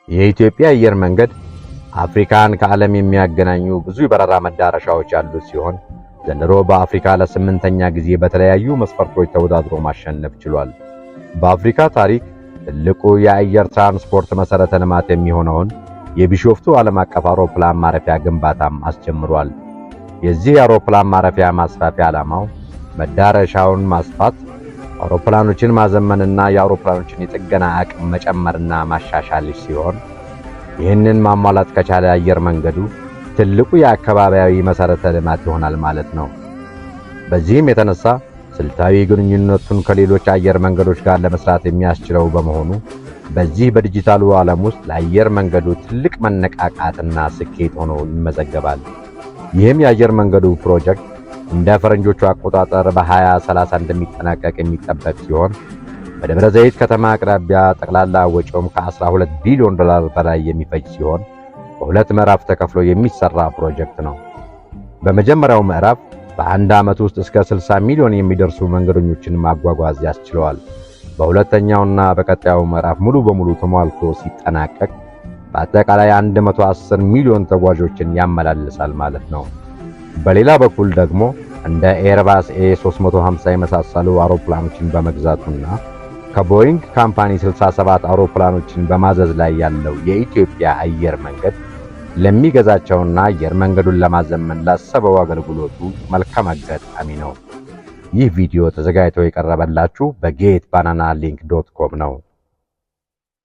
የኢትዮጵያ አየር መንገድ አፍሪካን ከዓለም የሚያገናኙ ብዙ የበረራ መዳረሻዎች ያሉት ሲሆን ዘንድሮ በአፍሪካ ለ8ኛ ጊዜ በተለያዩ መስፈርቶች ተወዳድሮ ማሸነፍ ችሏል። በአፍሪካ ታሪክ ትልቁ የአየር ትራንስፖርት መሰረተ ልማት የሚሆነውን የቢሾፍቱ ዓለም አቀፍ አውሮፕላን ማረፊያ ግንባታም አስጀምሯል። የዚህ አውሮፕላን ማረፊያ ማስፋፊያ ዓላማው መዳረሻውን ማስፋት፣ አውሮፕላኖችን ማዘመንና የአውሮፕላኖችን የጥገና አቅም መጨመርና ማሻሻል ሲሆን ይህንን ማሟላት ከቻለ አየር መንገዱ ትልቁ የአካባቢያዊ መሰረተ ልማት ይሆናል ማለት ነው። በዚህም የተነሳ ስልታዊ ግንኙነቱን ከሌሎች አየር መንገዶች ጋር ለመስራት የሚያስችለው በመሆኑ በዚህ በዲጂታሉ ዓለም ውስጥ ለአየር መንገዱ ትልቅ መነቃቃትና ስኬት ሆኖ ይመዘገባል። ይህም የአየር መንገዱ ፕሮጀክት እንደ ፈረንጆቹ አቆጣጠር በ2030 እንደሚጠናቀቅ የሚጠበቅ ሲሆን በደብረ ዘይት ከተማ አቅራቢያ ጠቅላላ ወጪውም ከ12 ቢሊዮን ዶላር በላይ የሚፈጅ ሲሆን በሁለት ምዕራፍ ተከፍሎ የሚሰራ ፕሮጀክት ነው። በመጀመሪያው ምዕራፍ በአንድ ዓመት ውስጥ እስከ 60 ሚሊዮን የሚደርሱ መንገደኞችን ማጓጓዝ ያስችለዋል። በሁለተኛውና በቀጣዩ ምዕራፍ ሙሉ በሙሉ ተሟልቶ ሲጠናቀቅ በአጠቃላይ 110 ሚሊዮን ተጓዦችን ያመላልሳል ማለት ነው። በሌላ በኩል ደግሞ እንደ ኤርባስ A350 የመሳሰሉ አውሮፕላኖችን በመግዛቱና ከቦይንግ ካምፓኒ 67 አውሮፕላኖችን በማዘዝ ላይ ያለው የኢትዮጵያ አየር መንገድ ለሚገዛቸውና አየር መንገዱን ለማዘመን ላሰበው አገልግሎቱ መልካም አጋጣሚ ነው። ይህ ቪዲዮ ተዘጋጅቶ የቀረበላችሁ በጌትባናናሊንክ.com ነው።